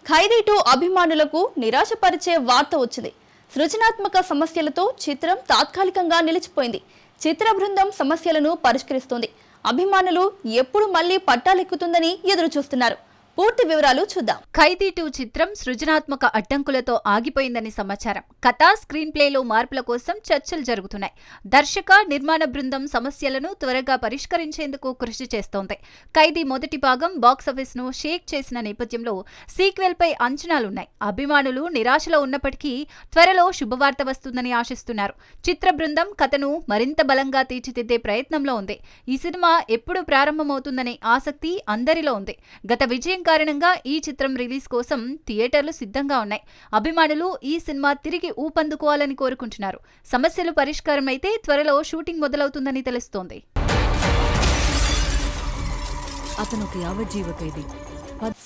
ఖైదీ 2 అభిమానులకు నిరాశపరిచే వార్త వచ్చింది. సృజనాత్మక సమస్యలతో చిత్రం తాత్కాలికంగా నిలిచిపోయింది. చిత్ర బృందం సమస్యలను పరిష్కరిస్తోంది. అభిమానులు ఎప్పుడు మళ్లీ పట్టాలెక్కుతుందని ఎదురు చూస్తున్నారు. పూర్తి వివరాలు చూద్దాం. ఖైదీ 2 చిత్రం సృజనాత్మక అడ్డంకులతో ఆగిపోయిందని సమాచారం. కథ, స్క్రీన్ ప్లేలో మార్పుల కోసం చర్చలు జరుగుతున్నాయి. దర్శక, నిర్మాణ బృందం సమస్యలను త్వరగా పరిష్కరించేందుకు కృషి చేస్తోంది. ఖైదీ మొదటి భాగం బాక్సాఫీస్ ను షేక్ చేసిన నేపథ్యంలో సీక్వెల్ పై అంచనాలున్నాయి. అభిమానులు నిరాశలో ఉన్నప్పటికీ త్వరలో శుభవార్త వస్తుందని ఆశిస్తున్నారు. చిత్ర బృందం కథను మరింత బలంగా తీర్చిదిద్దే ప్రయత్నంలో ఉంది. ఈ సినిమా ఎప్పుడు ప్రారంభమవుతుందనే ఆసక్తి అందరిలో ఉంది. గత విజయం కారణంగా ఈ చిత్రం రిలీజ్ కోసం థియేటర్లు సిద్ధంగా ఉన్నాయి. అభిమానులు ఈ సినిమా తిరిగి ఊపందుకోవాలని కోరుకుంటున్నారు. సమస్యలు పరిష్కారం అయితే త్వరలో షూటింగ్ మొదలవుతుందని తెలుస్తోంది.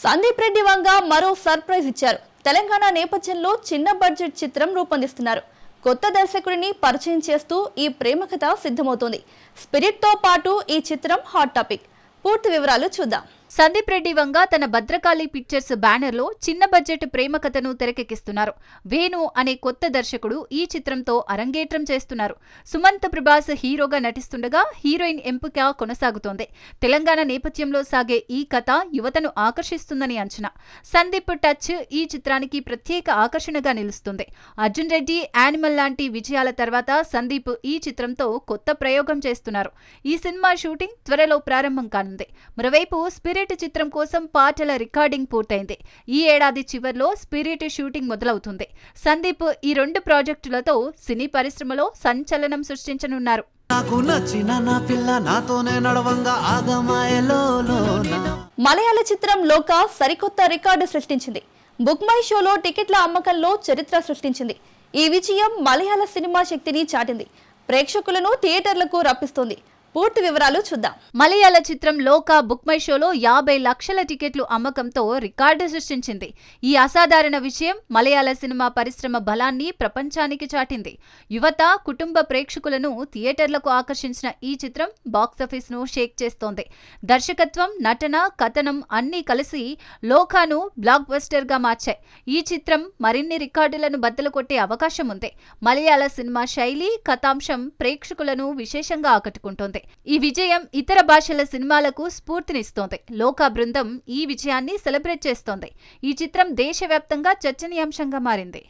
సందీప్ రెడ్డి వంగ మరో సర్ప్రైజ్ ఇచ్చారు. తెలంగాణ నేపథ్యంలో చిన్న బడ్జెట్ చిత్రం రూపొందిస్తున్నారు. కొత్త దర్శకుడిని పరిచయం చేస్తూ ఈ ప్రేమ కథ సిద్ధమవుతోంది. స్పిరిట్ తో పాటు ఈ చిత్రం హాట్ టాపిక్. పూర్తి వివరాలు చూద్దాం. సందీప్ రెడ్డి వంగ తన భద్రకాళి పిక్చర్స్ బ్యానర్లో చిన్న బడ్జెట్ ప్రేమ కథను తెరకెక్కిస్తున్నారు. వేణు అనే కొత్త దర్శకుడు ఈ చిత్రంతో అరంగేట్రం చేస్తున్నారు. సుమంత్ ప్రభాస్ హీరోగా నటిస్తుండగా హీరోయిన్ ఎంపిక కొనసాగుతోంది. తెలంగాణ నేపథ్యంలో సాగే ఈ కథ యువతను ఆకర్షిస్తుందని అంచనా. సందీప్ టచ్ ఈ చిత్రానికి ప్రత్యేక ఆకర్షణగా నిలుస్తుంది. అర్జున్ రెడ్డి, యానిమల్ లాంటి విజయాల తర్వాత సందీప్ ఈ చిత్రంతో కొత్త ప్రయోగం చేస్తున్నారు. ఈ సినిమా షూటింగ్ త్వరలో ప్రారంభం కానుంది. మరోవైపు స్పిరిట్ చిత్రం కోసం పాటల రికార్డింగ్ పూర్తయింది. ఈ ఏడాది చివర్లో స్పిరిట్ షూటింగ్ మొదలవుతుంది. సందీప్ ఈ 2 ప్రాజెక్టులతో సినీ పరిశ్రమలో సంచలనం సృష్టించనున్నారు. మలయాళ చిత్రం లోకా సరికొత్త రికార్డు సృష్టించింది. బుక్ మై షోలో టికెట్ల అమ్మకంలో చరిత్ర సృష్టించింది. ఈ విజయం మలయాళ సినిమా శక్తిని చాటింది. ప్రేక్షకులను థియేటర్లకు రప్పిస్తోంది. పూర్తి వివరాలు చూద్దాం. మలయాళ చిత్రం లోకా బుక్ మై షోలో 50 లక్షల టికెట్లు అమ్మకంతో రికార్డు సృష్టించింది. ఈ అసాధారణ విషయం మలయాళ సినిమా పరిశ్రమ బలాన్ని ప్రపంచానికి చాటింది. యువత, కుటుంబ ప్రేక్షకులను థియేటర్లకు ఆకర్షించిన ఈ చిత్రం బాక్సాఫీస్ ను షేక్ చేస్తోంది. దర్శకత్వం, నటన, కథనం అన్నీ కలిసి లోకాను బ్లాక్ బస్టర్ గా మార్చాయి. ఈ చిత్రం మరిన్ని రికార్డులను బద్దలు కొట్టే అవకాశం ఉంది. మలయాళ సినిమా శైలి, కథాంశం ప్రేక్షకులను విశేషంగా ఆకట్టుకుంటోంది. ఈ విజయం ఇతర భాషల సినిమాలకు స్ఫూర్తినిస్తోంది. లోకా బృందం ఈ విజయాన్ని సెలబ్రేట్ చేస్తోంది. ఈ చిత్రం దేశవ్యాప్తంగా చర్చనీయాంశంగా మారింది.